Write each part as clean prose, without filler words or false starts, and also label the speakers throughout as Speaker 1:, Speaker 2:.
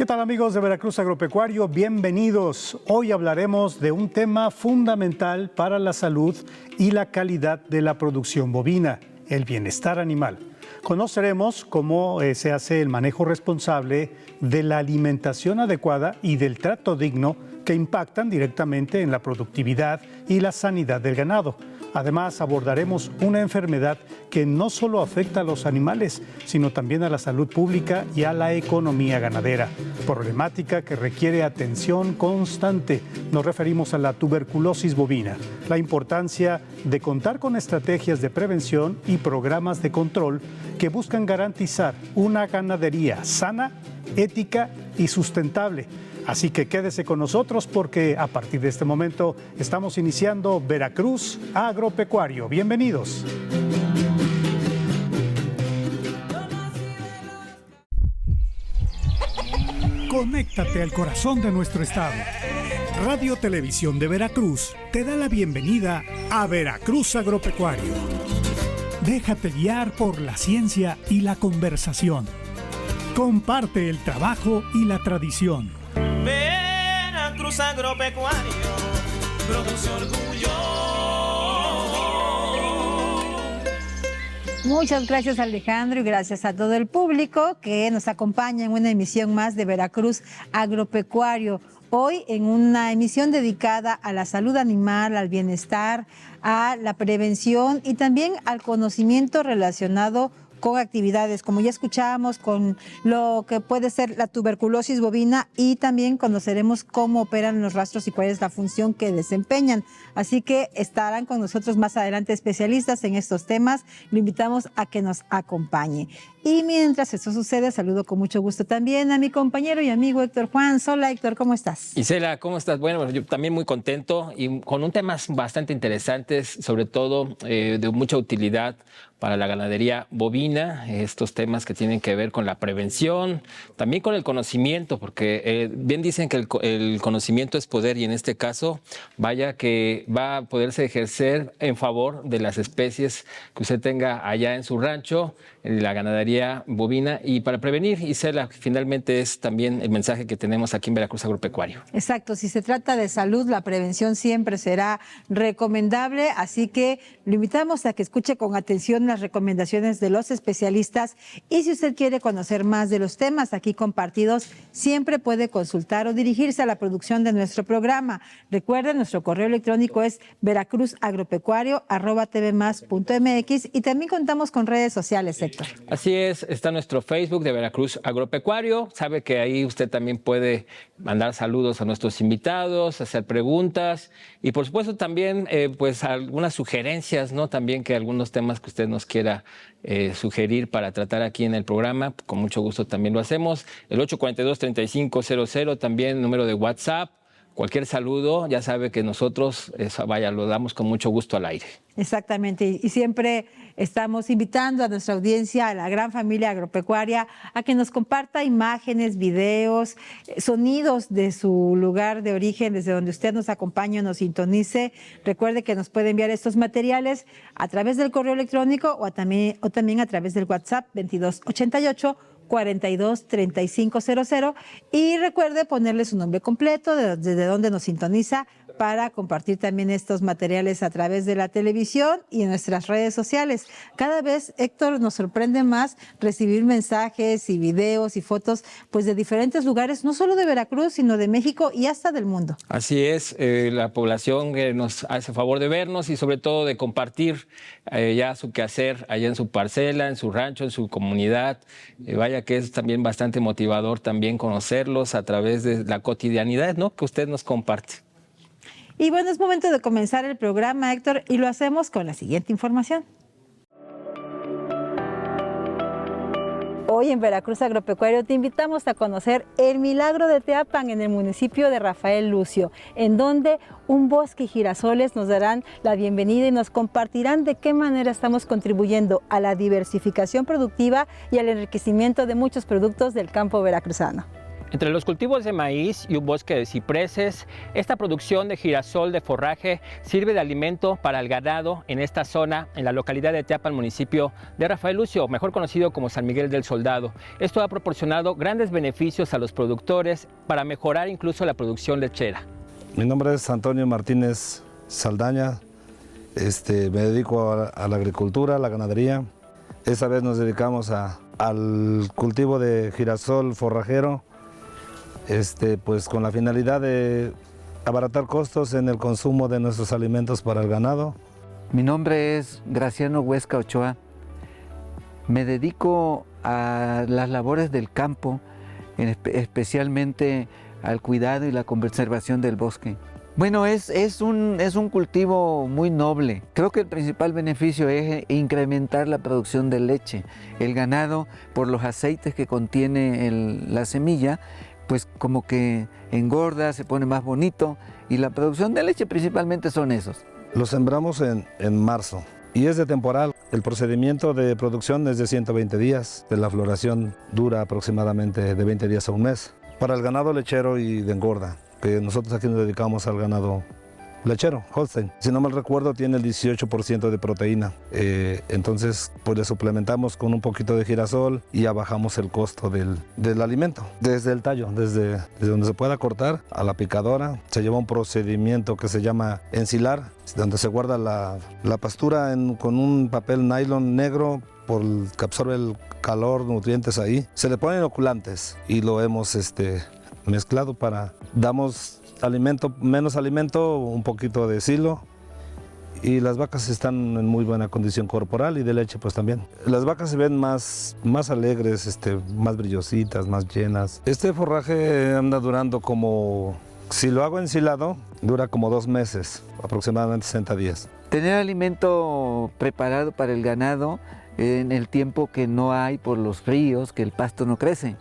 Speaker 1: ¿Qué tal amigos de Veracruz Agropecuario? Bienvenidos. Hoy hablaremos de un tema fundamental para la salud y la calidad de la producción bovina, el bienestar animal. Conoceremos cómo se hace el manejo responsable de la alimentación adecuada y del trato digno que impactan directamente en la productividad y la sanidad del ganado. Además, abordaremos una enfermedad que no solo afecta a los animales, sino también a la salud pública y a la economía ganadera. Problemática que requiere atención constante. Nos referimos a la tuberculosis bovina. La importancia de contar con estrategias de prevención y programas de control que buscan garantizar una ganadería sana, ética y sustentable. Así que quédese con nosotros porque a partir de este momento estamos iniciando Veracruz Agropecuario. Bienvenidos. Conéctate al corazón de nuestro estado. Radio Televisión de Veracruz te da la bienvenida a Veracruz Agropecuario. Déjate guiar por la ciencia y la conversación. Comparte el trabajo y la tradición.
Speaker 2: Veracruz Agropecuario produce orgullo.
Speaker 3: Muchas gracias Alejandro y gracias a todo el público que nos acompaña en una emisión más de Veracruz Agropecuario. Hoy en una emisión dedicada a la salud animal, al bienestar, a la prevención y también al conocimiento relacionado con actividades, como ya escuchábamos, con lo que puede ser la tuberculosis bovina y también conoceremos cómo operan los rastros y cuál es la función que desempeñan. Así que estarán con nosotros más adelante especialistas en estos temas. Lo invitamos a que nos acompañe. Y mientras esto sucede, saludo con mucho gusto también a mi compañero y amigo Héctor Juan. Hola Héctor, ¿cómo estás?
Speaker 4: Isela, ¿cómo estás? Bueno, yo también muy contento y con un temas bastante interesantes, sobre todo de mucha utilidad para la ganadería bovina, estos temas que tienen que ver con la prevención, también con el conocimiento, porque bien dicen que el conocimiento es poder y en este caso, vaya que va a poderse ejercer en favor de las especies que usted tenga allá en su rancho, en la ganadería bovina y para prevenir, Isela, finalmente es también el mensaje que tenemos aquí en Veracruz Agropecuario.
Speaker 3: Exacto, si se trata de salud, la prevención siempre será recomendable, así que lo invitamos a que escuche con atención las recomendaciones de los especialistas y si usted quiere conocer más de los temas aquí compartidos, siempre puede consultar o dirigirse a la producción de nuestro programa. Recuerden, nuestro correo electrónico es veracruzagropecuario@tvmas.mx y también contamos con redes sociales, Héctor.
Speaker 4: Así es, está nuestro Facebook de Veracruz Agropecuario, sabe que ahí usted también puede mandar saludos a nuestros invitados, hacer preguntas y por supuesto también pues algunas sugerencias, ¿no? También que algunos temas que usted nos quiera sugerir para tratar aquí en el programa, con mucho gusto también lo hacemos. El 842-3500, también número de WhatsApp. Cualquier saludo, ya sabe que nosotros, lo damos con mucho gusto al aire.
Speaker 3: Exactamente, y siempre estamos invitando a nuestra audiencia, a la gran familia agropecuaria, a que nos comparta imágenes, videos, sonidos de su lugar de origen, desde donde usted nos acompañe o nos sintonice. Recuerde que nos puede enviar estos materiales a través del correo electrónico o también a través del WhatsApp 2288 423500 y recuerde ponerle su nombre completo, desde donde nos sintoniza, para compartir también estos materiales a través de la televisión y en nuestras redes sociales. Cada vez, Héctor, nos sorprende más recibir mensajes y videos y fotos pues de diferentes lugares, no solo de Veracruz, sino de México y hasta del mundo.
Speaker 4: Así es, la población que nos hace favor de vernos y sobre todo de compartir ya su quehacer allá en su parcela, en su rancho, en su comunidad. Vaya que es también bastante motivador también conocerlos a través de la cotidianidad, ¿no?, que usted nos comparte.
Speaker 3: Y bueno, es momento de comenzar el programa, Héctor, y lo hacemos con la siguiente información. Hoy en Veracruz Agropecuario te invitamos a conocer el Milagro de Teapan en el municipio de Rafael Lucio, en donde un bosque y girasoles nos darán la bienvenida y nos compartirán de qué manera estamos contribuyendo a la diversificación productiva y al enriquecimiento de muchos productos del campo veracruzano.
Speaker 4: Entre los cultivos de maíz y un bosque de cipreses, esta producción de girasol de forraje sirve de alimento para el ganado en esta zona, en la localidad de Teapa, el municipio de Rafael Lucio, mejor conocido como San Miguel del Soldado. Esto ha proporcionado grandes beneficios a los productores para mejorar incluso la producción lechera.
Speaker 5: Mi nombre es Antonio Martínez Saldaña, me dedico a la agricultura, a la ganadería. Esta vez nos dedicamos al cultivo de girasol forrajero, pues con la finalidad de abaratar costos en el consumo de nuestros alimentos para el ganado.
Speaker 6: Mi nombre es Graciano Huesca Ochoa. Me dedico a las labores del campo, especialmente al cuidado y la conservación del bosque. Bueno, es un cultivo muy noble. Creo que el principal beneficio es incrementar la producción de leche. El ganado, por los aceites que contiene la semilla, pues como que engorda, se pone más bonito, y la producción de leche principalmente son esos.
Speaker 5: Lo sembramos en marzo y es de temporal. El procedimiento de producción es de 120 días. La floración dura aproximadamente de 20 días a un mes. Para el ganado lechero y de engorda, que nosotros aquí nos dedicamos al ganado lechero, Holstein. Si no mal recuerdo, tiene el 18% de proteína. Entonces, pues le suplementamos con un poquito de girasol y ya bajamos el costo del alimento. Desde el tallo, desde donde se pueda cortar a la picadora, se lleva un procedimiento que se llama ensilar, donde se guarda la pastura con un papel nylon negro que absorbe el calor, nutrientes ahí. Se le ponen inoculantes y lo hemos mezclado damos menos alimento, un poquito de silo, y las vacas están en muy buena condición corporal y de leche pues también. Las vacas se ven más alegres, más brillositas, más llenas. Este forraje anda durando si lo hago ensilado, dura como 2 meses, aproximadamente 60 días.
Speaker 6: Tener alimento preparado para el ganado en el tiempo que no hay por los fríos, que el pasto no crece,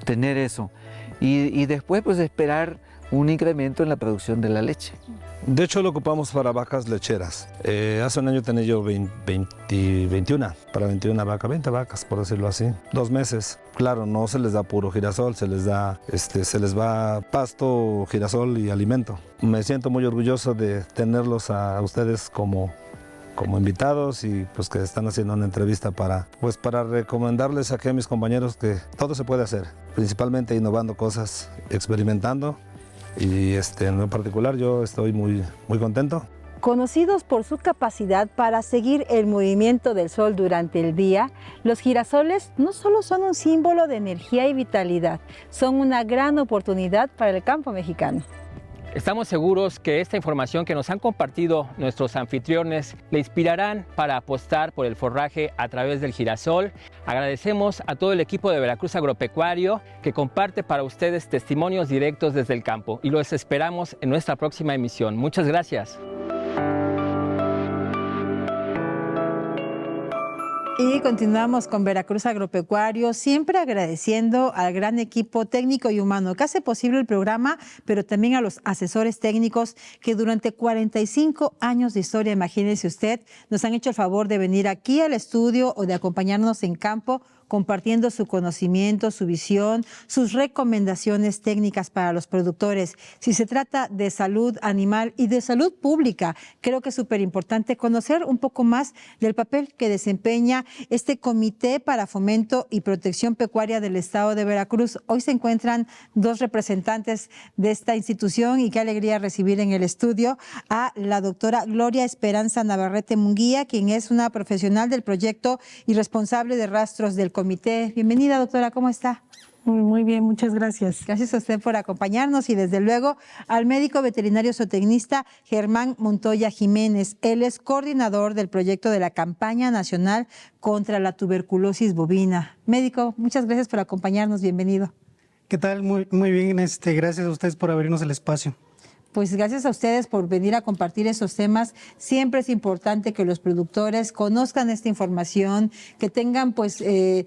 Speaker 6: tener eso. Y después pues esperar un incremento en la producción de la leche.
Speaker 5: De hecho lo ocupamos para vacas lecheras. Hace un año tenía yo 21 20 vacas, por decirlo así. 2 meses. Claro, no se les da puro girasol, se les va pasto, girasol y alimento. Me siento muy orgulloso de tenerlos a ustedes como invitados, y pues que están haciendo una entrevista para recomendarles aquí a mis compañeros que todo se puede hacer, principalmente innovando cosas, experimentando, y en lo particular yo estoy muy contento.
Speaker 3: Conocidos por su capacidad para seguir el movimiento del sol durante el día, los girasoles no solo son un símbolo de energía y vitalidad, son una gran oportunidad para el campo mexicano.
Speaker 4: Estamos seguros que esta información que nos han compartido nuestros anfitriones le inspirarán para apostar por el forraje a través del girasol. Agradecemos a todo el equipo de Veracruz Agropecuario que comparte para ustedes testimonios directos desde el campo, y los esperamos en nuestra próxima emisión. Muchas gracias.
Speaker 3: Y continuamos con Veracruz Agropecuario, siempre agradeciendo al gran equipo técnico y humano que hace posible el programa, pero también a los asesores técnicos que durante 45 años de historia, imagínese usted, nos han hecho el favor de venir aquí al estudio o de acompañarnos en campo, compartiendo su conocimiento, su visión, sus recomendaciones técnicas para los productores. Si se trata de salud animal y de salud pública, creo que es súper importante conocer un poco más del papel que desempeña este Comité para Fomento y Protección Pecuaria del Estado de Veracruz. Hoy se encuentran 2 representantes de esta institución, y qué alegría recibir en el estudio a la doctora Gloria Esperanza Navarrete Munguía, quien es una profesional del proyecto y responsable de rastros del comité. Bienvenida, doctora, ¿cómo está?
Speaker 7: Muy bien, muchas gracias.
Speaker 3: Gracias a usted por acompañarnos, y desde luego al médico veterinario zootecnista Germán Montoya Jiménez. Él es coordinador del proyecto de la Campaña Nacional contra la Tuberculosis Bovina. Médico, muchas gracias por acompañarnos, bienvenido.
Speaker 7: ¿Qué tal? Muy bien, gracias a ustedes por abrirnos el espacio.
Speaker 3: Pues gracias a ustedes por venir a compartir esos temas. Siempre es importante que los productores conozcan esta información, que tengan pues en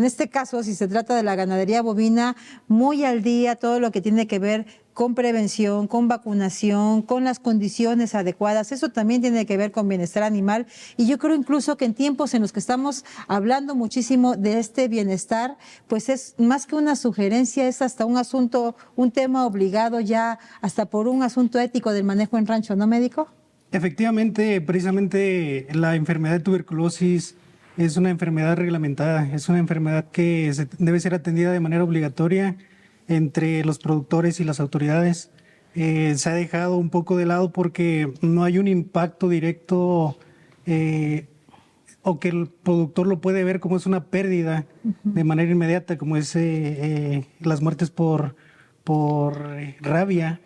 Speaker 3: este caso, si se trata de la ganadería bovina, muy al día todo lo que tiene que ver con prevención, con vacunación, con las condiciones adecuadas. Eso también tiene que ver con bienestar animal. Y yo creo incluso que en tiempos en los que estamos hablando muchísimo de este bienestar, pues es más que una sugerencia, es hasta un asunto, un tema obligado ya, hasta por un asunto ético del manejo en rancho, ¿no, médico?
Speaker 7: Efectivamente, precisamente la enfermedad de tuberculosis es una enfermedad reglamentada, es una enfermedad que debe ser atendida de manera obligatoria entre los productores y las autoridades. Se ha dejado un poco de lado porque no hay un impacto directo o que el productor lo puede ver como es una pérdida de manera inmediata, como es las muertes por rabia.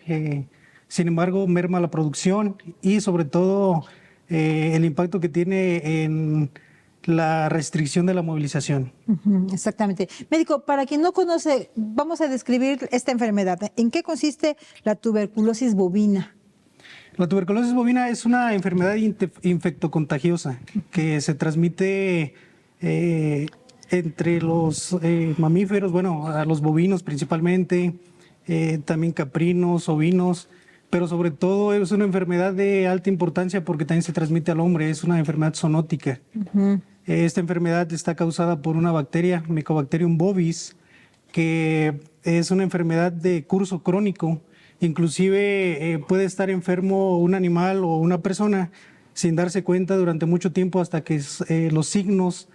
Speaker 7: Sin embargo, merma la producción y sobre todo el impacto que tiene en la restricción de la movilización.
Speaker 3: Exactamente. Médico, para quien no conoce, vamos a describir esta enfermedad. ¿En qué consiste la tuberculosis bovina?
Speaker 7: La tuberculosis bovina es una enfermedad infectocontagiosa que se transmite entre los mamíferos, bueno, a los bovinos principalmente, también caprinos, ovinos, pero sobre todo es una enfermedad de alta importancia porque también se transmite al hombre, es una enfermedad zoonótica. Esta enfermedad está causada por una bacteria, Mycobacterium bovis, que es una enfermedad de curso crónico. Inclusive puede estar enfermo un animal o una persona sin darse cuenta durante mucho tiempo hasta que los signos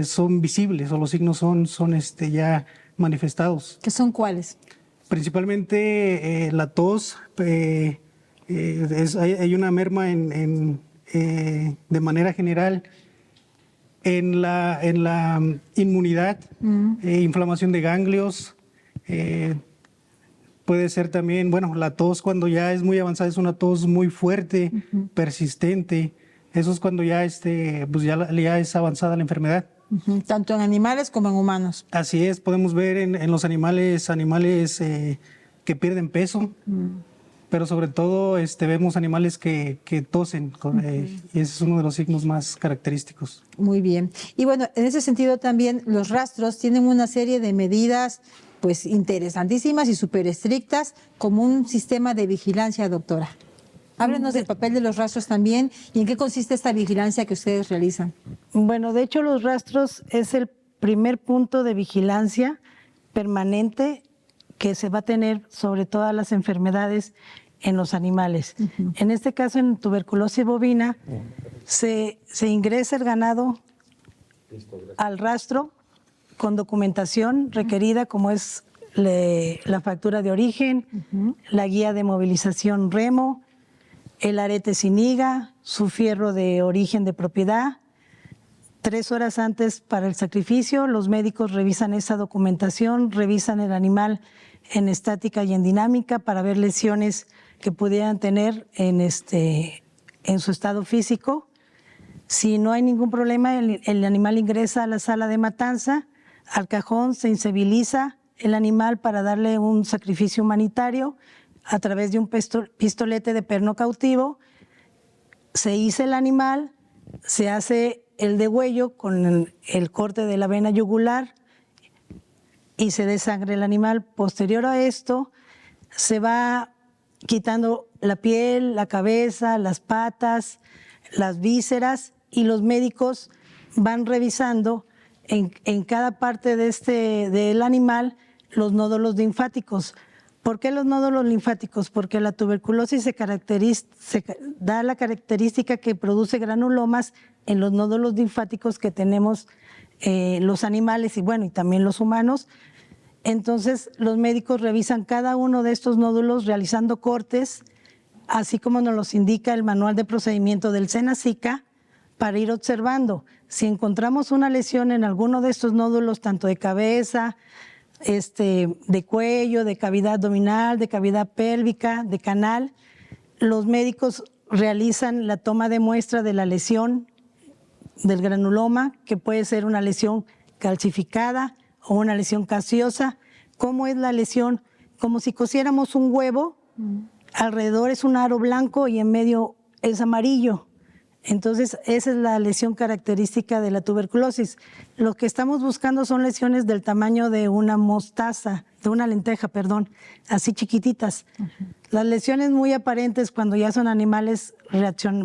Speaker 7: son visibles o los signos son ya manifestados.
Speaker 3: ¿Qué son cuáles?
Speaker 7: Principalmente la tos, hay una merma de manera general en la inmunidad, inflamación de ganglios, puede ser también, bueno, la tos cuando ya es muy avanzada, es una tos muy fuerte, persistente, eso es cuando ya, pues ya es avanzada la enfermedad.
Speaker 3: Tanto en animales como en humanos.
Speaker 7: Así es, podemos ver en los animales que pierden peso, pero sobre todo vemos animales que tosen, y ese es uno de los signos más característicos.
Speaker 3: Muy bien. Y bueno, en ese sentido también los rastros tienen una serie de medidas pues interesantísimas y súper estrictas como un sistema de vigilancia, doctora. Háblenos del papel de los rastros también y en qué consiste esta vigilancia que ustedes realizan.
Speaker 8: Bueno, de hecho los rastros es el primer punto de vigilancia permanente que se va a tener sobre todas las enfermedades en los animales. En este caso, en tuberculosis bovina, se ingresa el ganado al rastro con documentación requerida como es la factura de origen, la guía de movilización remo, el arete sin higa, su fierro de origen de propiedad. 3 horas antes para el sacrificio, los médicos revisan esa documentación, revisan el animal en estática y en dinámica para ver lesiones que pudieran tener en su estado físico. Si no hay ningún problema, el animal ingresa a la sala de matanza, al cajón se insensibiliza el animal para darle un sacrificio humanitario a través de un pistolete de perno cautivo. Se hiza el animal, se hace el degüello con el corte de la vena yugular y se desangre el animal. Posterior a esto, se va quitando la piel, la cabeza, las patas, las vísceras y los médicos van revisando en cada parte del animal los nódulos linfáticos. ¿Por qué los nódulos linfáticos? Porque la tuberculosis se da la característica que produce granulomas en los nódulos linfáticos que tenemos los animales y bueno, y también los humanos. Entonces, los médicos revisan cada uno de estos nódulos realizando cortes, así como nos los indica el manual de procedimiento del SENASICA, para ir observando. Si encontramos una lesión en alguno de estos nódulos, tanto de cabeza, de cuello, de cavidad abdominal, de cavidad pélvica, de canal, los médicos realizan la toma de muestra de la lesión del granuloma, que puede ser una lesión calcificada o una lesión casiosa. ¿Cómo es la lesión? Como si cosiéramos un huevo, alrededor es un aro blanco y en medio es amarillo. Entonces, esa es la lesión característica de la tuberculosis. Lo que estamos buscando son lesiones del tamaño de una mostaza, una lenteja, perdón, así chiquititas. Las lesiones muy aparentes cuando ya son animales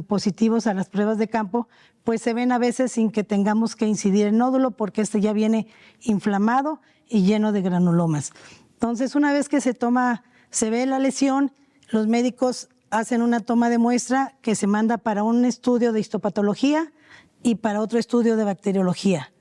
Speaker 8: positivos a las pruebas de campo, pues se ven a veces sin que tengamos que incidir el nódulo porque este ya viene inflamado y lleno de granulomas. Entonces, una vez que se ve la lesión, los médicos hacen una toma de muestra que se manda para un estudio de histopatología y para otro estudio de bacteriología.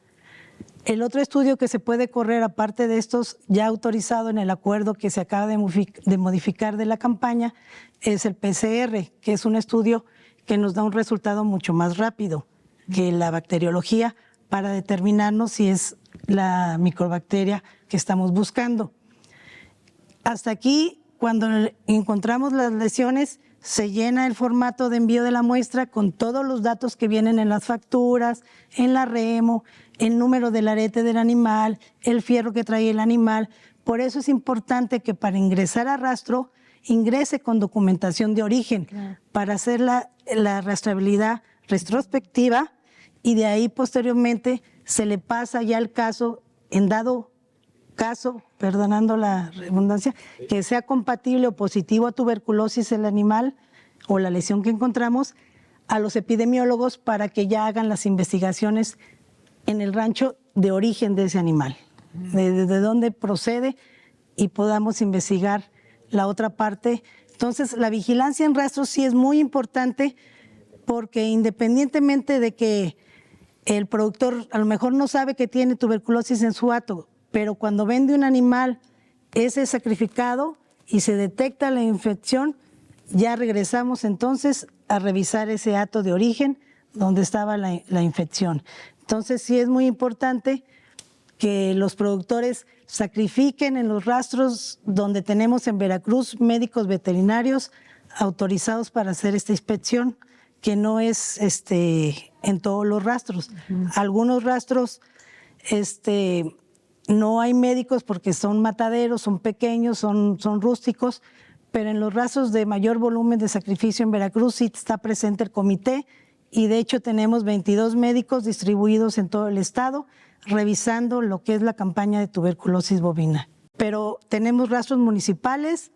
Speaker 8: El otro estudio que se puede correr, aparte de estos ya autorizados en el acuerdo que se acaba de modificar de la campaña, es el PCR, que es un estudio que nos da un resultado mucho más rápido que la bacteriología para determinarnos si es la microbacteria que estamos buscando. Hasta aquí, cuando encontramos las lesiones, se llena el formato de envío de la muestra con todos los datos que vienen en las facturas, en la remo, el número del arete del animal, el fierro que trae el animal. Por eso es importante que para ingresar a rastro, ingrese con documentación de origen, para hacer la rastreabilidad retrospectiva y de ahí posteriormente se le pasa ya el caso, en dado caso, perdonando la redundancia, que sea compatible o positivo a tuberculosis el animal o la lesión que encontramos, a los epidemiólogos para que ya hagan las investigaciones en el rancho de origen de ese animal, de dónde procede y podamos investigar la otra parte. Entonces, la vigilancia en rastros sí es muy importante porque independientemente de que el productor a lo mejor no sabe que tiene tuberculosis en su hato, pero cuando vende un animal, ese es sacrificado y se detecta la infección, ya regresamos entonces a revisar ese hato de origen donde estaba la infección. Entonces sí es muy importante que los productores sacrifiquen en los rastros donde tenemos en Veracruz médicos veterinarios autorizados para hacer esta inspección, que no es en todos los rastros. Algunos rastros no hay médicos porque son mataderos, son pequeños, son rústicos, pero en los rastros de mayor volumen de sacrificio en Veracruz sí está presente el comité y de hecho tenemos 22 médicos distribuidos en todo el estado revisando lo que es la campaña de tuberculosis bovina. Pero tenemos rastros municipales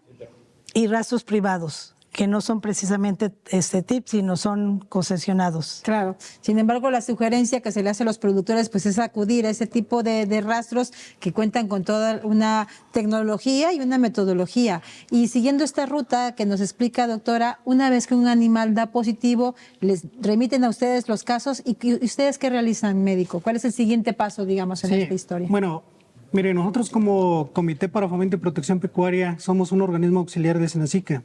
Speaker 8: y rastros privados, que no son precisamente TIP, sino son concesionados.
Speaker 3: Claro. Sin embargo, la sugerencia que se le hace a los productores pues es acudir a ese tipo de rastros que cuentan con toda una tecnología y una metodología. Y siguiendo esta ruta que nos explica, doctora, una vez que un animal da positivo, les remiten a ustedes los casos y ustedes ¿qué realizan, médico? ¿Cuál es el siguiente paso, digamos, en esta historia?
Speaker 7: Bueno, mire, nosotros como Comité para Fomento y Protección Pecuaria somos un organismo auxiliar de Senacica.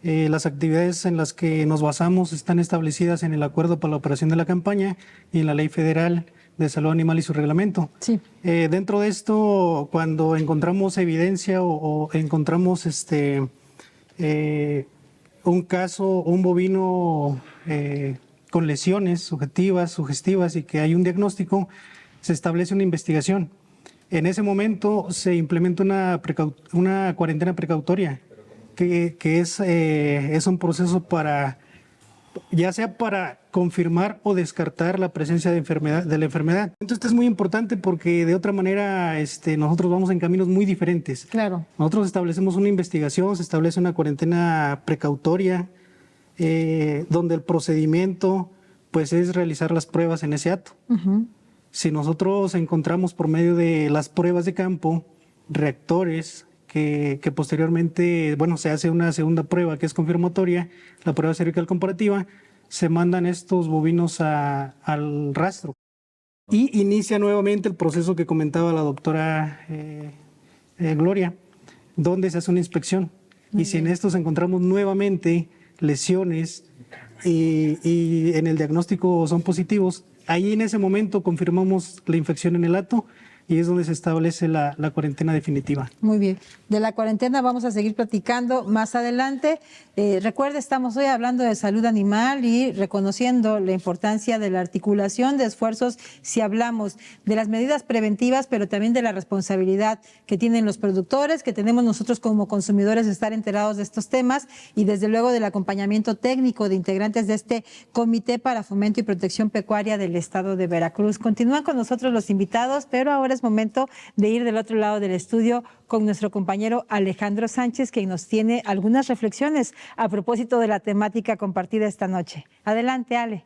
Speaker 7: Las actividades en las que nos basamos están establecidas en el Acuerdo para la Operación de la Campaña y en la Ley Federal de Salud Animal y su reglamento.
Speaker 3: Sí.
Speaker 7: Dentro de esto, cuando encontramos evidencia o encontramos un caso, un bovino con lesiones sugestivas y que hay un diagnóstico, se establece una investigación. En ese momento se implementa una cuarentena precautoria, que es un proceso para, ya sea para confirmar o descartar la presencia de la enfermedad. Entonces esto es muy importante porque de otra manera nosotros vamos en caminos muy diferentes.
Speaker 3: Claro.
Speaker 7: Nosotros establecemos una investigación, se establece una cuarentena precautoria, donde el procedimiento pues es realizar las pruebas en ese hato. Si nosotros encontramos por medio de las pruebas de campo reactores que posteriormente, bueno, se hace una segunda prueba que es confirmatoria, la prueba cervical comparativa, se mandan estos bovinos al rastro. Y inicia nuevamente el proceso que comentaba la doctora Gloria, donde se hace una inspección. Y si en estos encontramos nuevamente lesiones y en el diagnóstico son positivos, ahí en ese momento confirmamos la infección en el hato y es donde se establece la cuarentena definitiva.
Speaker 3: Muy bien. De la cuarentena vamos a seguir platicando más adelante. Recuerde, estamos hoy hablando de salud animal y reconociendo la importancia de la articulación de esfuerzos si hablamos de las medidas preventivas, pero también de la responsabilidad que tienen los productores, que tenemos nosotros como consumidores de estar enterados de estos temas y desde luego del acompañamiento técnico de integrantes de este Comité para Fomento y Protección Pecuaria del Estado de Veracruz. Continúan con nosotros los invitados, pero ahora ahora es momento de ir del otro lado del estudio con nuestro compañero Alejandro Sánchez, quien nos tiene algunas reflexiones a propósito de la temática compartida esta noche. Adelante, Ale.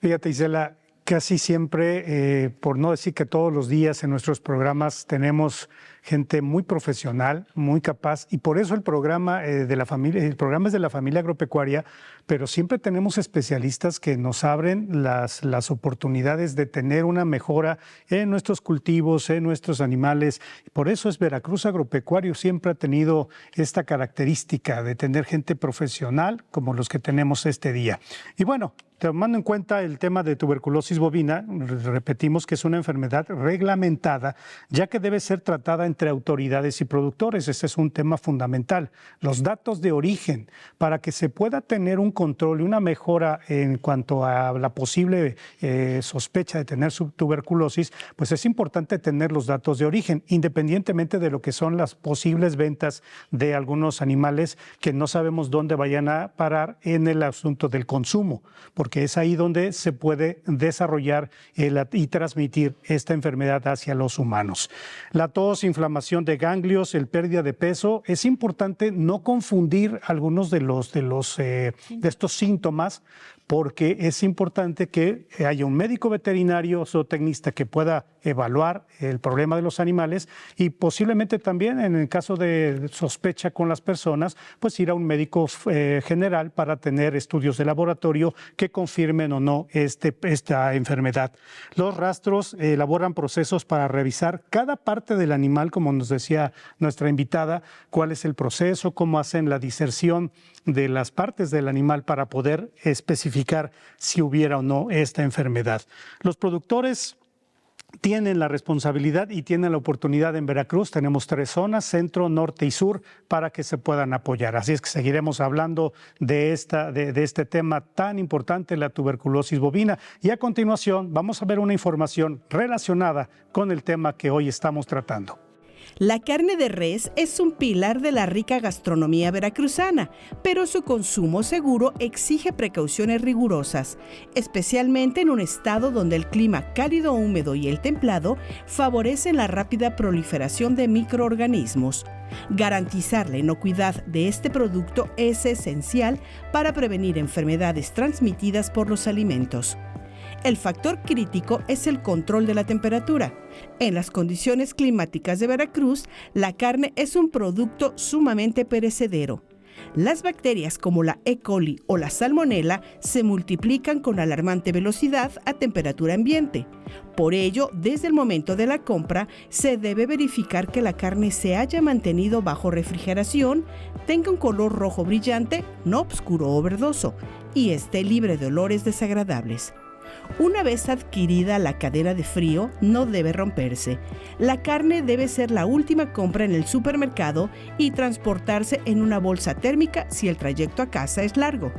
Speaker 1: Fíjate, Isela, casi siempre, por no decir que todos los días en nuestros programas tenemos gente muy profesional, muy capaz, y por eso el programa es de la familia agropecuaria, pero siempre tenemos especialistas que nos abren las oportunidades de tener una mejora en nuestros cultivos, en nuestros animales. Por eso es Veracruz Agropecuario, siempre ha tenido esta característica de tener gente profesional como los que tenemos este día. Y bueno, tomando en cuenta el tema de tuberculosis bovina, repetimos que es una enfermedad reglamentada, ya que debe ser tratada entre autoridades y productores. Este es un tema fundamental. Los datos de origen, para que se pueda tener un control y una mejora en cuanto a la posible sospecha de tener tuberculosis, pues es importante tener los datos de origen, independientemente de lo que son las posibles ventas de algunos animales que no sabemos dónde vayan a parar en el asunto del consumo, porque es ahí donde se puede desarrollar y transmitir esta enfermedad hacia los humanos. La tos, inflamación de ganglios, el pérdida de peso, es importante no confundir algunos de estos síntomas, porque es importante que haya un médico veterinario, zootecnista que pueda evaluar el problema de los animales y posiblemente también en el caso de sospecha con las personas, pues ir a un médico general para tener estudios de laboratorio que confirmen o no esta enfermedad. Los rastros elaboran procesos para revisar cada parte del animal, como nos decía nuestra invitada, cuál es el proceso, cómo hacen la diserción de las partes del animal para poder especificar si hubiera o no esta enfermedad. Los productores tienen la responsabilidad y tienen la oportunidad en Veracruz. Tenemos 3 zonas, centro, norte y sur, para que se puedan apoyar. Así es que seguiremos hablando de este tema tan importante, la tuberculosis bovina. Y a continuación vamos a ver una información relacionada con el tema que hoy estamos tratando.
Speaker 9: La carne de res es un pilar de la rica gastronomía veracruzana, pero su consumo seguro exige precauciones rigurosas, especialmente en un estado donde el clima cálido, húmedo y el templado favorecen la rápida proliferación de microorganismos. Garantizar la inocuidad de este producto es esencial para prevenir enfermedades transmitidas por los alimentos. El factor crítico es el control de la temperatura. En las condiciones climáticas de Veracruz, la carne es un producto sumamente perecedero. Las bacterias como la E. coli o la salmonela se multiplican con alarmante velocidad a temperatura ambiente. Por ello, desde el momento de la compra, se debe verificar que la carne se haya mantenido bajo refrigeración, tenga un color rojo brillante, no oscuro o verdoso, y esté libre de olores desagradables. Una vez adquirida la cadena de frío, no debe romperse. La carne debe ser la última compra en el supermercado y transportarse en una bolsa térmica si el trayecto a casa es largo.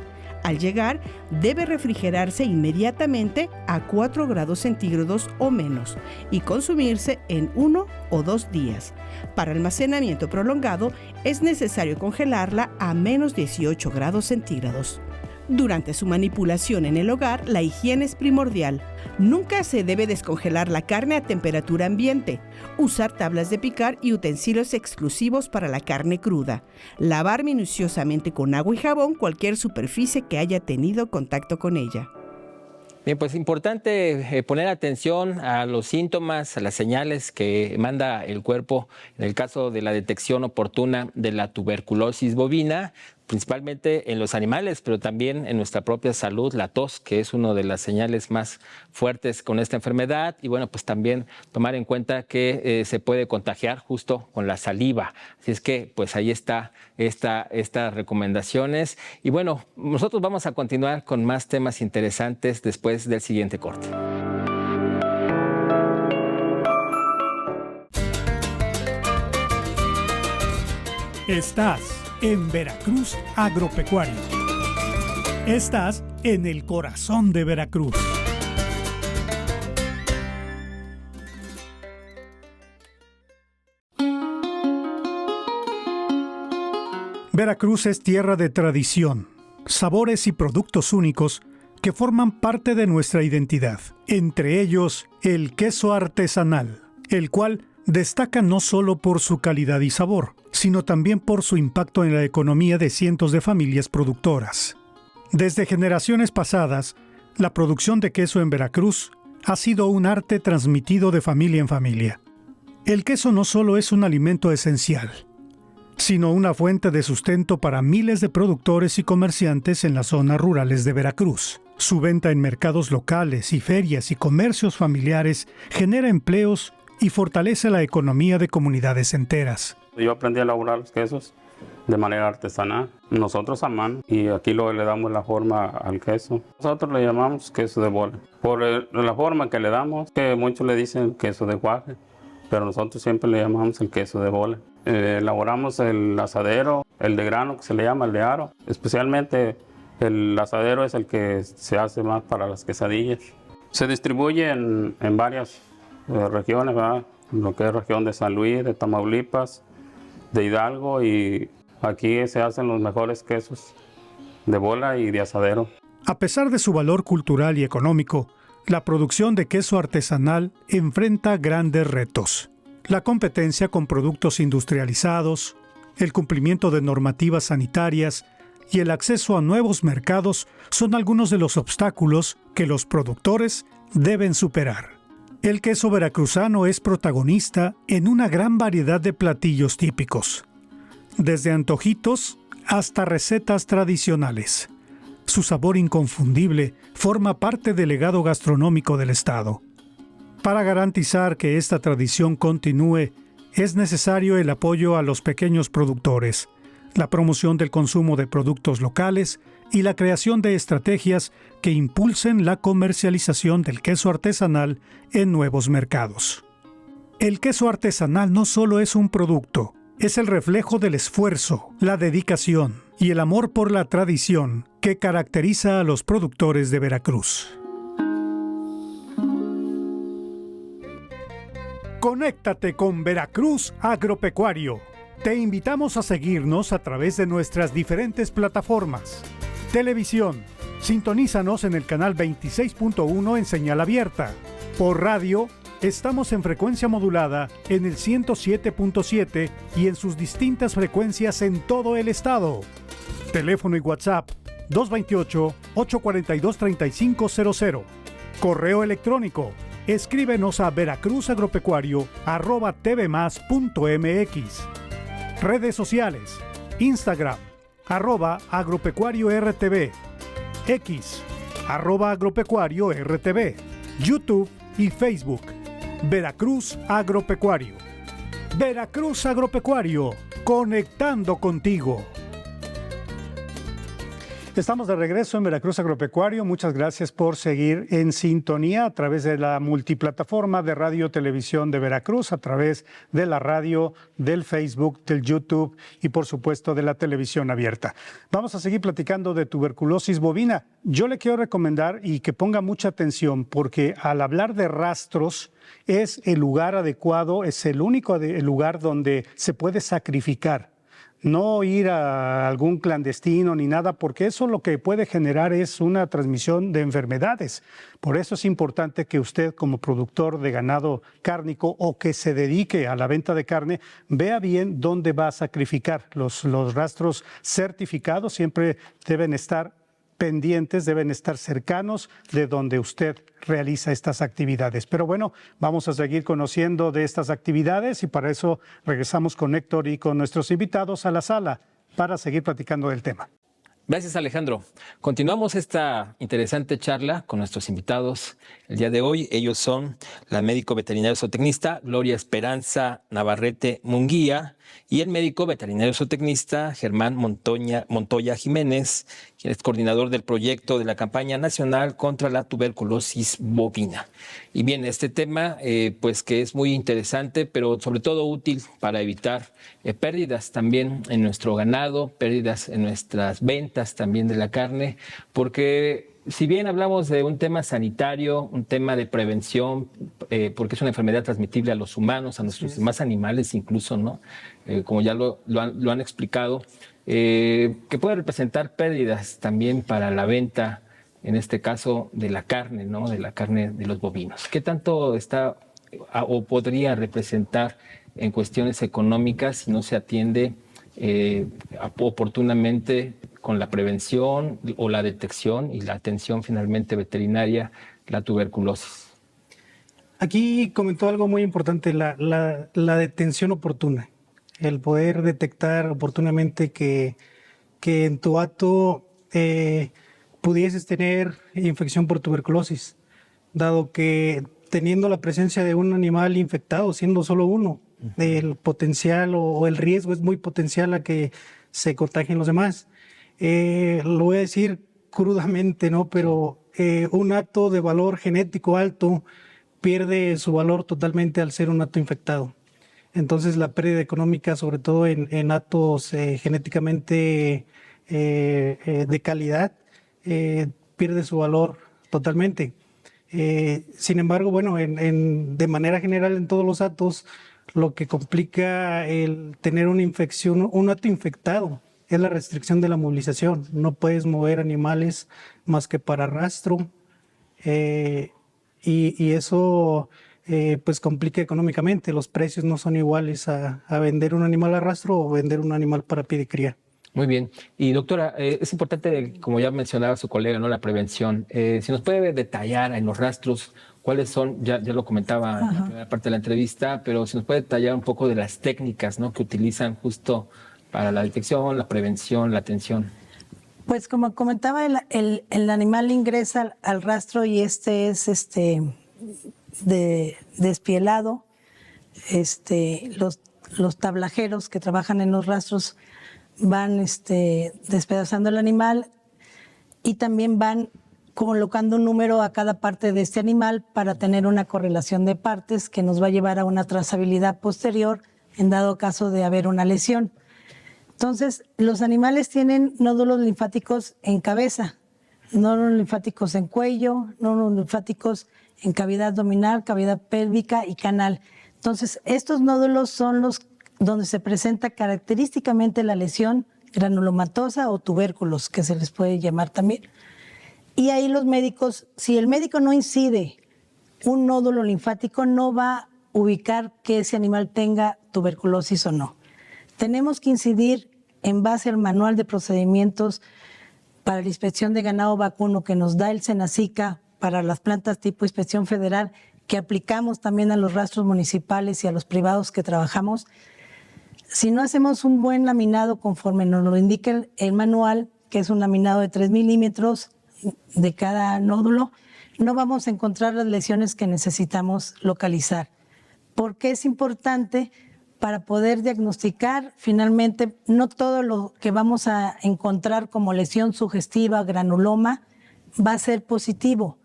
Speaker 9: Al llegar, debe refrigerarse inmediatamente a 4 grados centígrados o menos y consumirse en 1 o 2 días. Para almacenamiento prolongado, es necesario congelarla a menos 18 grados centígrados. Durante su manipulación en el hogar, la higiene es primordial. Nunca se debe descongelar la carne a temperatura ambiente. Usar tablas de picar y utensilios exclusivos para la carne cruda. Lavar minuciosamente con agua y jabón cualquier superficie que haya tenido contacto con ella.
Speaker 4: Bien, pues importante poner atención a los síntomas, a las señales que manda el cuerpo en el caso de la detección oportuna de la tuberculosis bovina, principalmente en los animales, pero también en nuestra propia salud, la tos, que es una de las señales más fuertes con esta enfermedad, y bueno, pues también tomar en cuenta que se puede contagiar justo con la saliva. Así es que, pues ahí está estas recomendaciones. Y bueno, nosotros vamos a continuar con más temas interesantes después del siguiente corte.
Speaker 1: Estás en Veracruz Agropecuario. Estás en el corazón de Veracruz. Veracruz es tierra de tradición, sabores y productos únicos que forman parte de nuestra identidad. Entre ellos, el queso artesanal. el cual destaca no solo por su calidad y sabor, sino también por su impacto en la economía de cientos de familias productoras. Desde generaciones pasadas, la producción de queso en Veracruz ha sido un arte transmitido de familia en familia. El queso no solo es un alimento esencial, sino una fuente de sustento para miles de productores y comerciantes en las zonas rurales de Veracruz. Su venta en mercados locales y ferias y comercios familiares genera empleos y fortalece la economía de comunidades enteras.
Speaker 10: Yo aprendí a elaborar los quesos de manera artesanal, nosotros a mano, y aquí le damos la forma al queso. Nosotros le llamamos queso de bola, por la forma que le damos, que muchos le dicen queso de guaje, pero nosotros siempre le llamamos el queso de bola. Elaboramos el asadero, el de grano que se le llama el de aro, especialmente el asadero es el que se hace más para las quesadillas. Se distribuye en varias regiones, ¿verdad? Lo que es región de San Luis, de Tamaulipas, de Hidalgo, y aquí se hacen los mejores quesos de bola y de asadero.
Speaker 1: A pesar de su valor cultural y económico, la producción de queso artesanal enfrenta grandes retos. La competencia con productos industrializados, el cumplimiento de normativas sanitarias y el acceso a nuevos mercados son algunos de los obstáculos que los productores deben superar. El queso veracruzano es protagonista en una gran variedad de platillos típicos, desde antojitos hasta recetas tradicionales. Su sabor inconfundible forma parte del legado gastronómico del estado. Para garantizar que esta tradición continúe, es necesario el apoyo a los pequeños productores, la promoción del consumo de productos locales y la creación de estrategias que impulsen la comercialización del queso artesanal en nuevos mercados. El queso artesanal no solo es un producto, es el reflejo del esfuerzo, la dedicación y el amor por la tradición que caracteriza a los productores de Veracruz. Conéctate con Veracruz Agropecuario. Te invitamos a seguirnos a través de nuestras diferentes plataformas. Televisión, sintonízanos en el canal 26.1 en señal abierta. Por radio, estamos en frecuencia modulada en el 107.7 y en sus distintas frecuencias en todo el estado. Teléfono y WhatsApp 228-842-3500. Correo electrónico. Escríbenos a veracruzagropecuario@tvmas.mx. Redes sociales, Instagram, @agropecuariortv, X, @agropecuariortv, YouTube y Facebook. Veracruz Agropecuario. Veracruz Agropecuario, conectando contigo. Estamos de regreso en Veracruz Agropecuario. Muchas gracias por seguir en sintonía a través de la multiplataforma de Radio Televisión de Veracruz, a través de la radio, del Facebook, del YouTube y por supuesto de la televisión abierta. Vamos a seguir platicando de tuberculosis bovina. Yo le quiero recomendar y que ponga mucha atención porque al hablar de rastros es el lugar adecuado, es el único lugar donde se puede sacrificar. No ir a algún clandestino ni nada, porque eso lo que puede generar es una transmisión de enfermedades. Por eso es importante que usted, como productor de ganado cárnico o que se dedique a la venta de carne, vea bien dónde va a sacrificar. Los rastros certificados siempre deben estar pendientes, deben estar cercanos de donde usted realiza estas actividades. Pero bueno, vamos a seguir conociendo de estas actividades y para eso regresamos con Héctor y con nuestros invitados a la sala para seguir platicando del tema.
Speaker 4: Gracias, Alejandro. Continuamos esta interesante charla con nuestros invitados el día de hoy. Ellos son la médico veterinario zootecnista Gloria Esperanza Navarrete Munguía y el médico veterinario zootecnista Germán Montoya Jiménez, quien es coordinador del proyecto de la campaña nacional contra la tuberculosis bovina. Y bien, este tema pues que es muy interesante, pero sobre todo útil para evitar pérdidas también en nuestro ganado, pérdidas en nuestras ventas también de la carne, porque si bien hablamos de un tema sanitario, un tema de prevención, porque es una enfermedad transmitible a los humanos, a nuestros demás animales incluso, ¿no? Como ya lo han explicado, que puede representar pérdidas también para la venta, en este caso de la carne, ¿no? De la carne de los bovinos. ¿Qué tanto está o podría representar en cuestiones económicas si no se atiende oportunamente con la prevención o la detección y la atención finalmente veterinaria, la tuberculosis?
Speaker 7: Aquí comentó algo muy importante, la detención oportuna, el poder detectar oportunamente que en tu hato pudieses tener infección por tuberculosis, dado que teniendo la presencia de un animal infectado, siendo solo uno, el potencial o el riesgo es muy potencial a que se contagien los demás. Lo voy a decir crudamente, ¿no? Pero un hato de valor genético alto pierde su valor totalmente al ser un hato infectado. Entonces la pérdida económica, sobre todo en hatos genéticamente de calidad, pierde su valor totalmente. Sin embargo, bueno, de manera general en todos los hatos, lo que complica el tener una infección, un hato infectado, es la restricción de la movilización. No puedes mover animales más que para rastro, y eso pues complica económicamente. Los precios no son iguales a vender un animal a rastro o vender un animal para pie de cría.
Speaker 4: Muy bien. Y doctora, es importante, como ya mencionaba su colega, ¿no?, la prevención. Si nos puede detallar en los rastros cuáles son, ya lo comentaba en la primera parte de la entrevista, pero si nos puede detallar un poco de las técnicas, ¿no?, que utilizan justo para la detección, la prevención, la atención.
Speaker 8: Pues como comentaba, el animal ingresa al rastro y este es despielado. Los tablajeros que trabajan en los rastros van despedazando el animal y también van colocando un número a cada parte de este animal para tener una correlación de partes que nos va a llevar a una trazabilidad posterior en dado caso de haber una lesión. Entonces, los animales tienen nódulos linfáticos en cabeza, nódulos linfáticos en cuello, nódulos linfáticos en cavidad abdominal, cavidad pélvica y canal. Entonces, estos nódulos son los donde se presenta característicamente la lesión granulomatosa o tubérculos, que se les puede llamar también. Y ahí los médicos, si el médico no incide un nódulo linfático, no va a ubicar que ese animal tenga tuberculosis o no. Tenemos que incidir en base al manual de procedimientos para la inspección de ganado vacuno que nos da el Senacica para las plantas tipo inspección federal, que aplicamos también a los rastros municipales y a los privados que trabajamos. Si no hacemos un buen laminado conforme nos lo indica el manual, que es un laminado de 3 milímetros de cada nódulo, no vamos a encontrar las lesiones que necesitamos localizar. ¿Por qué es importante? Para poder diagnosticar finalmente no todo lo que vamos a encontrar como lesión sugestiva, granuloma, va a ser positivo.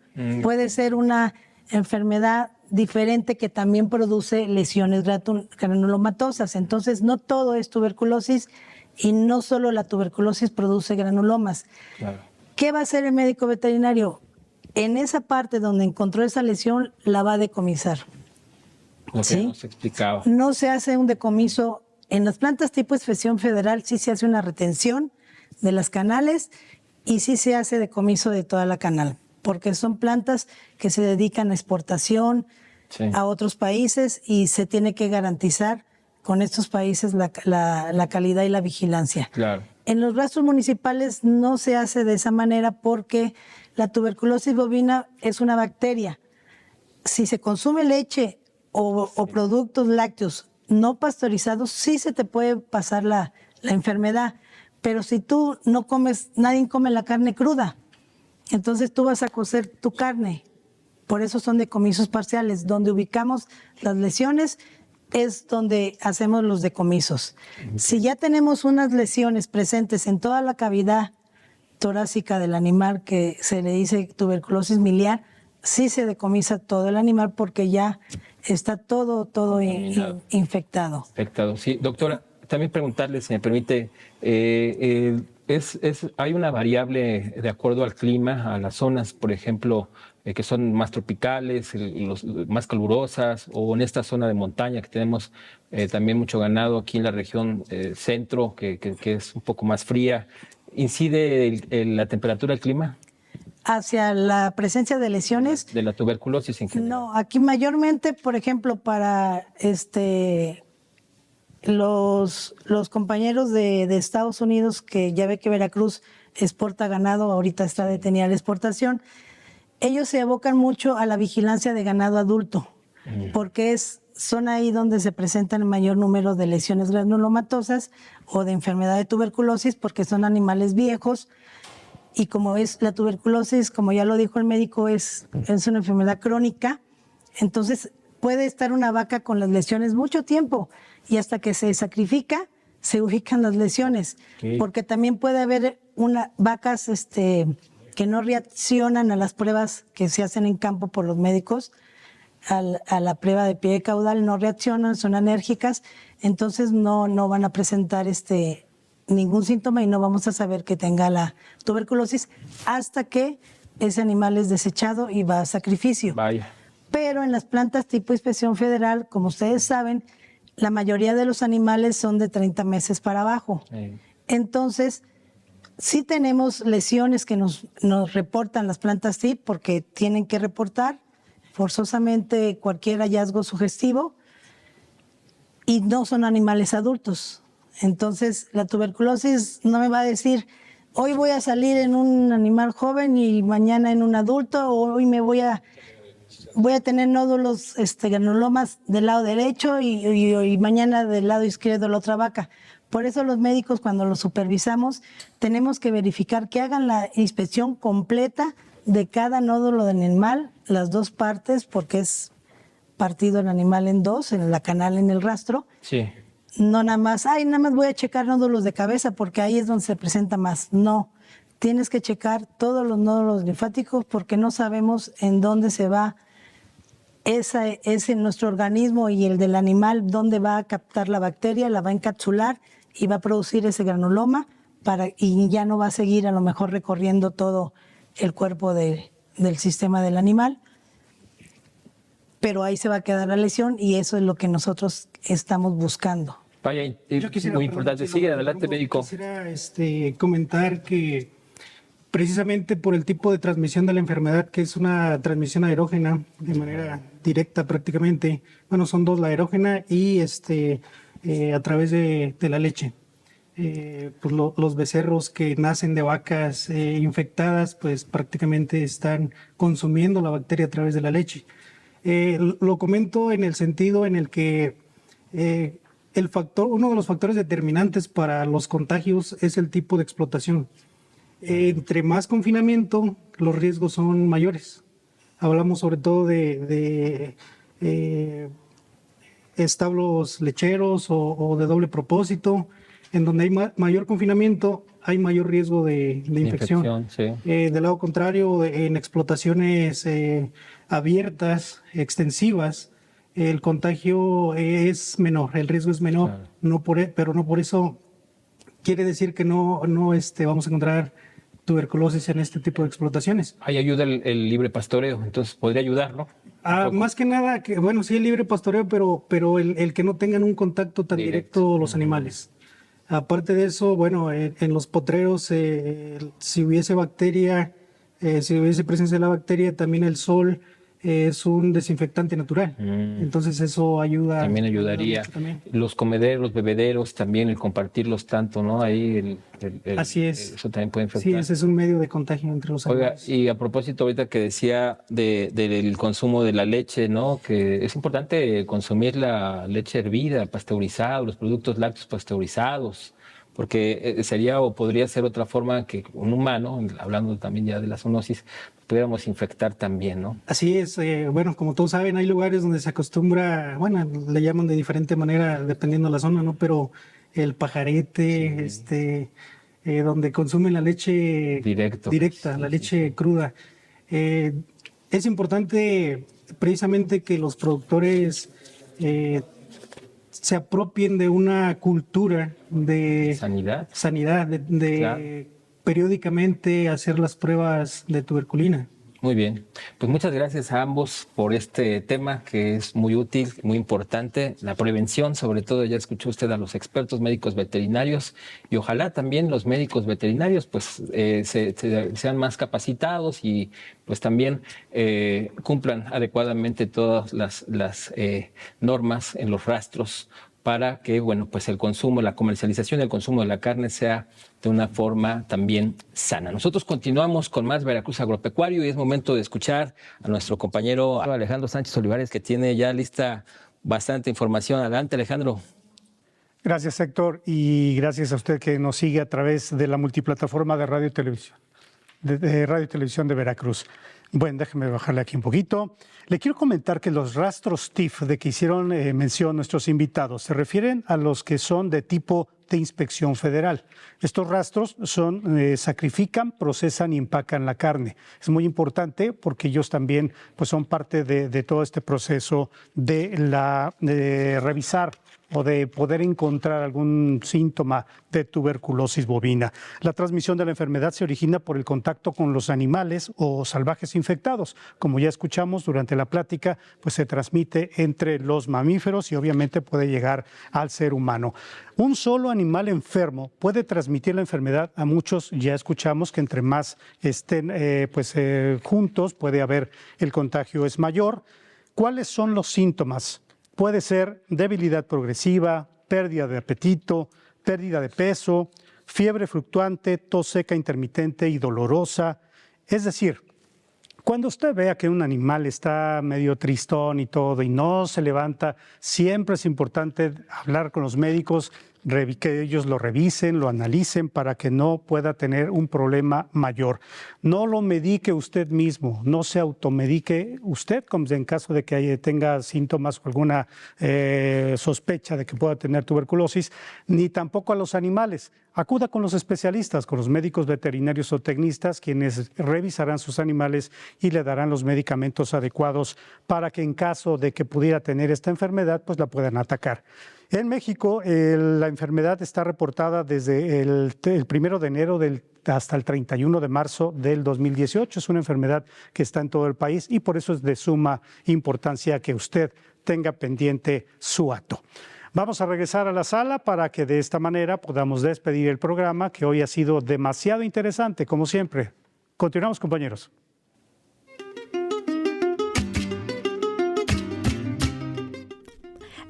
Speaker 8: Puede ser una enfermedad diferente que también produce lesiones granulomatosas. Entonces, no todo es tuberculosis y no solo la tuberculosis produce granulomas. Claro. ¿Qué va a hacer el médico veterinario? En esa parte donde encontró esa lesión, la va a decomisar.
Speaker 4: Lo que nos explicaba.
Speaker 8: No se hace un decomiso. En las plantas tipo inspección federal sí se hace una retención de las canales y sí se hace decomiso de toda la canal, porque son plantas que se dedican a exportación a otros países y se tiene que garantizar con estos países la calidad y la vigilancia. Claro. En los rastros municipales no se hace de esa manera porque la tuberculosis bovina es una bacteria. Si se consume leche o productos lácteos no pasteurizados, sí se te puede pasar la enfermedad, pero si tú no comes, nadie come la carne cruda, entonces tú vas a cocer tu carne. Por eso son decomisos parciales. Donde ubicamos las lesiones es donde hacemos los decomisos. Si ya tenemos unas lesiones presentes en toda la cavidad torácica del animal, que se le dice tuberculosis miliar, sí se decomisa todo el animal porque ya está todo infectado.
Speaker 4: Infectado, sí. Doctora, también preguntarle, si me permite, hay una variable de acuerdo al clima, a las zonas, por ejemplo, que son más tropicales, más calurosas, o en esta zona de montaña que tenemos también mucho ganado aquí en la región centro, que es un poco más fría. ¿Incide la temperatura del clima?
Speaker 8: hacia la presencia de lesiones.
Speaker 4: De la tuberculosis en general.
Speaker 8: No, aquí mayormente, por ejemplo, para los compañeros de Estados Unidos, que ya ve que Veracruz exporta ganado, ahorita está detenida la exportación, ellos se abocan mucho a la vigilancia de ganado adulto, porque son ahí donde se presentan el mayor número de lesiones granulomatosas o de enfermedad de tuberculosis, porque son animales viejos. Y como es la tuberculosis, como ya lo dijo el médico, es una enfermedad crónica, entonces puede estar una vaca con las lesiones mucho tiempo y hasta que se sacrifica se ubican las lesiones, porque también puede haber vacas que no reaccionan a las pruebas que se hacen en campo por los médicos, a la prueba de pie caudal, no reaccionan, son alérgicas, entonces no van a presentar ningún síntoma y no vamos a saber que tenga la tuberculosis hasta que ese animal es desechado y va a sacrificio.
Speaker 4: Vaya.
Speaker 8: Pero en las plantas tipo inspección federal, como ustedes saben, la mayoría de los animales son de 30 meses para abajo. Entonces, sí tenemos lesiones que nos reportan las plantas TIP porque tienen que reportar forzosamente cualquier hallazgo sugestivo y no son animales adultos. Entonces, la tuberculosis no me va a decir, hoy voy a salir en un animal joven y mañana en un adulto, o hoy me voy a tener nódulos, granulomas del lado derecho y mañana del lado izquierdo la otra vaca. Por eso los médicos, cuando los supervisamos, tenemos que verificar que hagan la inspección completa de cada nódulo del animal, las dos partes, porque es partido el animal en dos, en la canal, en el rastro.
Speaker 4: Sí.
Speaker 8: No nada más voy a checar nódulos de cabeza porque ahí es donde se presenta más. No, tienes que checar todos los nódulos linfáticos porque no sabemos en dónde se va ese nuestro organismo y el del animal, dónde va a captar la bacteria, la va a encapsular y va a producir ese granuloma y ya no va a seguir a lo mejor recorriendo todo el cuerpo del sistema del animal. Pero ahí se va a quedar la lesión y eso es lo que nosotros estamos buscando.
Speaker 4: Vaya, muy importante. Sigue adelante, médico.
Speaker 7: Quisiera comentar que precisamente por el tipo de transmisión de la enfermedad, que es una transmisión aerógena de manera directa prácticamente, bueno, son dos, la aerógena y a través de la leche. Pues los becerros que nacen de vacas infectadas, pues prácticamente están consumiendo la bacteria a través de la leche. Lo comento en el sentido en el que uno de los factores determinantes para los contagios es el tipo de explotación. Entre más confinamiento, los riesgos son mayores. Hablamos sobre todo de establos lecheros o de doble propósito, en donde hay mayor confinamiento, hay mayor riesgo de infección.
Speaker 4: Sí.
Speaker 7: Del lado contrario, en explotaciones abiertas, extensivas, el contagio es menor, el riesgo es menor, claro. Pero no por eso quiere decir que no vamos a encontrar tuberculosis en este tipo de explotaciones.
Speaker 4: Ahí ayuda el libre pastoreo, entonces podría ayudar, ¿no?
Speaker 7: Más que nada, sí el libre pastoreo, pero el que no tengan un contacto tan directo los animales. Aparte de eso, bueno, en los potreros, si hubiese bacteria, si hubiese presencia de la bacteria, también el sol es un desinfectante natural. Entonces eso ayuda.
Speaker 4: También ayudaría. También. Los comederos, los bebederos, también el compartirlos tanto, ¿no? Ahí
Speaker 7: Así es.
Speaker 4: Eso también puede infectar.
Speaker 7: Sí, ese es un medio de contagio entre los animales.
Speaker 4: Oiga, y a propósito ahorita que decía del consumo de la leche, ¿no? Que es importante consumir la leche hervida, pasteurizada, los productos lácteos pasteurizados, porque sería o podría ser otra forma que un humano, hablando también ya de la zoonosis, pudiéramos infectar también, ¿no?
Speaker 7: Así es. Bueno, como todos saben, hay lugares donde se acostumbra, bueno, le llaman de diferente manera dependiendo de la zona, ¿no? Pero el pajarete, donde consumen la leche directa, la leche cruda. Es importante precisamente que los productores se apropien de una cultura de sanidad, de claro. Periódicamente hacer las pruebas de tuberculina.
Speaker 4: Muy bien, pues muchas gracias a ambos por este tema que es muy útil, muy importante, la prevención, sobre todo ya escuchó usted a los expertos médicos veterinarios y ojalá también los médicos veterinarios pues sean más capacitados y pues también cumplan adecuadamente todas las normas en los rastros para que, bueno, pues el consumo, la comercialización y el consumo de la carne sea de una forma también sana. Nosotros continuamos con más Veracruz Agropecuario y es momento de escuchar a nuestro compañero Alejandro Sánchez Olivares, que tiene ya lista bastante información. Adelante, Alejandro.
Speaker 1: Gracias, Héctor, y gracias a usted que nos sigue a través de la multiplataforma de radio y televisión, de Radio y Televisión de Veracruz. Bueno, déjeme bajarle aquí un poquito. Le quiero comentar que los rastros TIF de que hicieron mención nuestros invitados se refieren a los que son de tipo de inspección federal. Estos rastros sacrifican, procesan y empacan la carne. Es muy importante porque ellos también pues, son parte de todo este proceso de revisar o de poder encontrar algún síntoma de tuberculosis bovina. La transmisión de la enfermedad se origina por el contacto con los animales o salvajes infectados. Como ya escuchamos durante la plática, pues se transmite entre los mamíferos y obviamente puede llegar al ser humano. Un solo animal enfermo puede transmitir la enfermedad a muchos. Ya escuchamos que entre más estén juntos puede haber el contagio es mayor. ¿Cuáles son los síntomas? Puede ser debilidad progresiva, pérdida de apetito, pérdida de peso, fiebre fluctuante, tos seca intermitente y dolorosa. Es decir, cuando usted vea que un animal está medio tristón y todo y no se levanta, siempre es importante hablar con los médicos, que ellos lo revisen, lo analicen para que no pueda tener un problema mayor. No lo medique usted mismo, no se automedique usted, como en caso de que tenga síntomas o alguna sospecha de que pueda tener tuberculosis, ni tampoco a los animales. Acuda con los especialistas, con los médicos veterinarios o tecnistas, quienes revisarán sus animales y le darán los medicamentos adecuados para que en caso de que pudiera tener esta enfermedad, pues la puedan atacar. En México, la enfermedad está reportada desde el 1 de enero hasta el 31 de marzo del 2018. Es una enfermedad que está en todo el país y por eso es de suma importancia que usted tenga pendiente su acto. Vamos a regresar a la sala para que de esta manera podamos despedir el programa, que hoy ha sido demasiado interesante, como siempre. Continuamos, compañeros.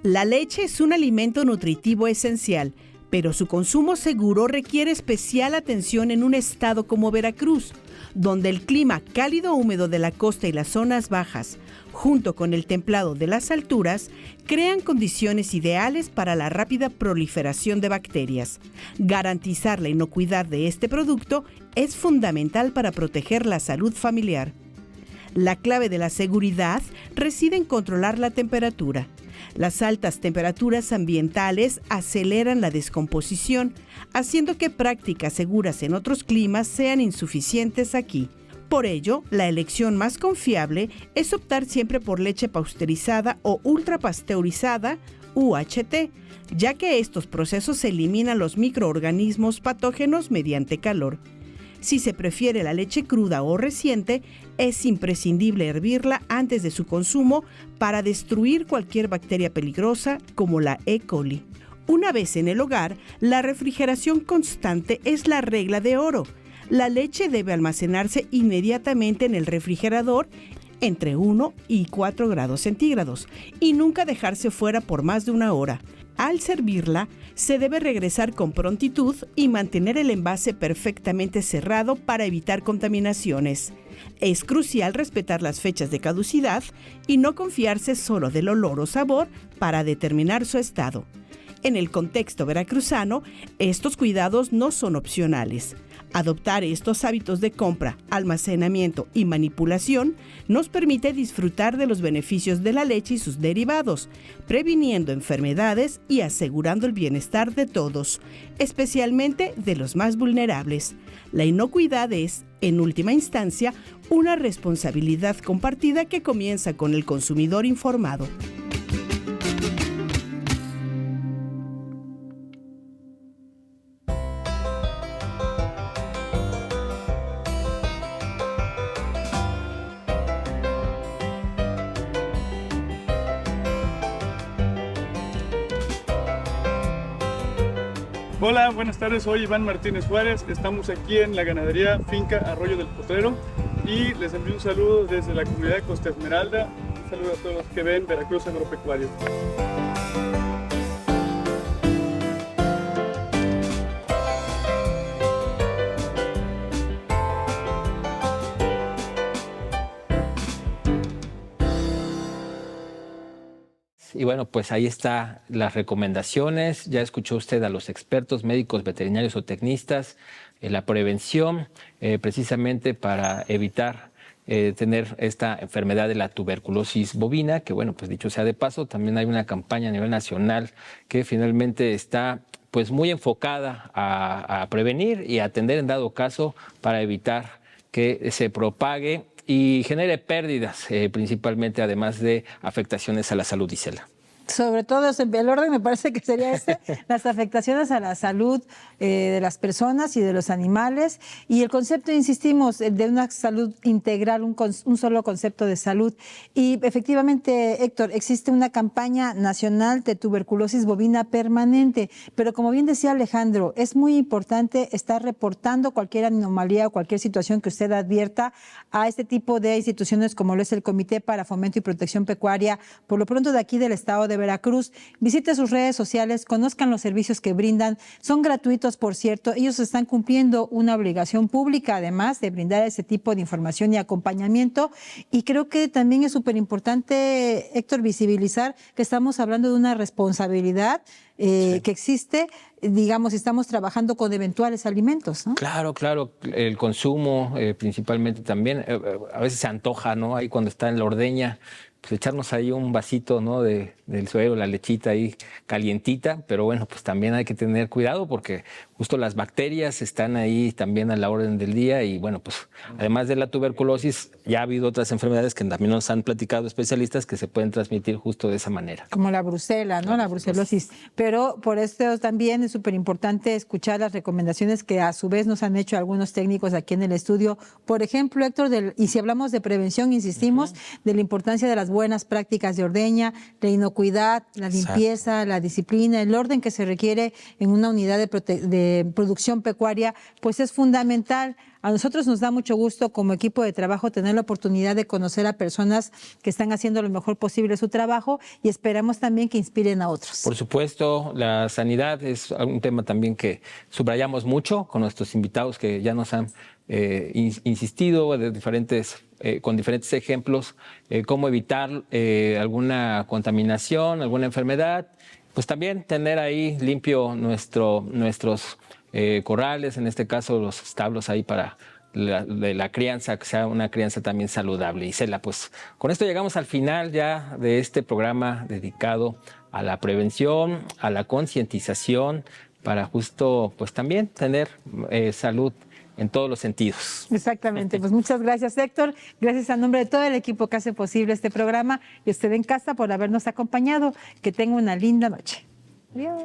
Speaker 9: La leche es un alimento nutritivo esencial, pero su consumo seguro requiere especial atención en un estado como Veracruz, donde el clima cálido húmedo de la costa y las zonas bajas, junto con el templado de las alturas, crean condiciones ideales para la rápida proliferación de bacterias. Garantizar la inocuidad de este producto es fundamental para proteger la salud familiar. La clave de la seguridad reside en controlar la temperatura. Las altas temperaturas ambientales aceleran la descomposición, haciendo que prácticas seguras en otros climas sean insuficientes aquí. Por ello, la elección más confiable es optar siempre por leche pasteurizada o ultrapasteurizada, UHT, ya que estos procesos eliminan los microorganismos patógenos mediante calor. Si se prefiere la leche cruda o reciente, es imprescindible hervirla antes de su consumo para destruir cualquier bacteria peligrosa como la E. coli. Una vez en el hogar, la refrigeración constante es la regla de oro. La leche debe almacenarse inmediatamente en el refrigerador entre 1 y 4 grados centígrados y nunca dejarse fuera por más de 1 hora. Al servirla, se debe regresar con prontitud y mantener el envase perfectamente cerrado para evitar contaminaciones. Es crucial respetar las fechas de caducidad y no confiarse solo del olor o sabor para determinar su estado. En el contexto veracruzano, estos cuidados no son opcionales. Adoptar estos hábitos de compra, almacenamiento y manipulación nos permite disfrutar de los beneficios de la leche y sus derivados, previniendo enfermedades y asegurando el bienestar de todos, especialmente de los más vulnerables. La inocuidad es, en última instancia, una responsabilidad compartida que comienza con el consumidor informado.
Speaker 11: Hola, buenas tardes, soy Iván Martínez Juárez, estamos aquí en la ganadería Finca Arroyo del Potrero y les envío un saludo desde la comunidad de Costa Esmeralda, un saludo a todos los que ven Veracruz Agropecuario.
Speaker 4: Y bueno, pues ahí están las recomendaciones. Ya escuchó usted a los expertos, médicos, veterinarios o tecnistas, la prevención precisamente para evitar tener esta enfermedad de la tuberculosis bovina, que bueno, pues dicho sea de paso, también hay una campaña a nivel nacional que finalmente está pues muy enfocada a prevenir y atender en dado caso para evitar que se propague y genere pérdidas, principalmente además de afectaciones a la salud, Isela.
Speaker 3: Sobre todo, el orden me parece que sería las afectaciones a la salud de las personas y de los animales. Y el concepto, insistimos, de una salud integral, un solo concepto de salud. Y efectivamente, Héctor, existe una campaña nacional de tuberculosis bovina permanente. Pero como bien decía Alejandro, es muy importante estar reportando cualquier anomalía o cualquier situación que usted advierta a este tipo de instituciones como lo es el Comité para Fomento y Protección Pecuaria, por lo pronto de aquí del estado de Veracruz. Visite sus redes sociales, conozcan los servicios que brindan, son gratuitos, por cierto. Ellos están cumpliendo una obligación pública, además de brindar ese tipo de información y acompañamiento. Y creo que también es súper importante, Héctor, visibilizar que estamos hablando de una responsabilidad que existe, digamos, estamos trabajando con eventuales alimentos, ¿no?
Speaker 4: Claro, claro, el consumo principalmente también, a veces se antoja, ¿no? Ahí cuando está en la ordeña, pues echarnos ahí un vasito, ¿no? del suero, la lechita ahí calientita, pero bueno, pues también hay que tener cuidado porque justo las bacterias están ahí también a la orden del día y bueno, pues además de la tuberculosis, ya ha habido otras enfermedades que también nos han platicado especialistas que se pueden transmitir justo de esa manera.
Speaker 3: Como la brucela, ¿no? La brucelosis. Pero por esto también es súper importante escuchar las recomendaciones que a su vez nos han hecho algunos técnicos aquí en el estudio. Por ejemplo, Héctor, y si hablamos de prevención, insistimos, de la importancia de las buenas prácticas de ordeña, la inocuidad, la limpieza, la disciplina, el orden que se requiere en una unidad de producción pecuaria, pues es fundamental. A nosotros nos da mucho gusto como equipo de trabajo tener la oportunidad de conocer a personas que están haciendo lo mejor posible su trabajo y esperamos también que inspiren a otros.
Speaker 4: Por supuesto, la sanidad es un tema también que subrayamos mucho con nuestros invitados que ya nos han insistido con diferentes ejemplos, cómo evitar alguna contaminación, alguna enfermedad, pues también tener ahí limpio nuestros corrales, en este caso los establos ahí para la crianza, que sea una crianza también saludable. Isela, pues con esto llegamos al final ya de este programa dedicado a la prevención, a la concientización, para justo pues también tener salud en todos los sentidos.
Speaker 3: Exactamente, pues muchas gracias, Héctor. Gracias a nombre de todo el equipo que hace posible este programa y usted en casa por habernos acompañado. Que tenga una linda noche. Adiós.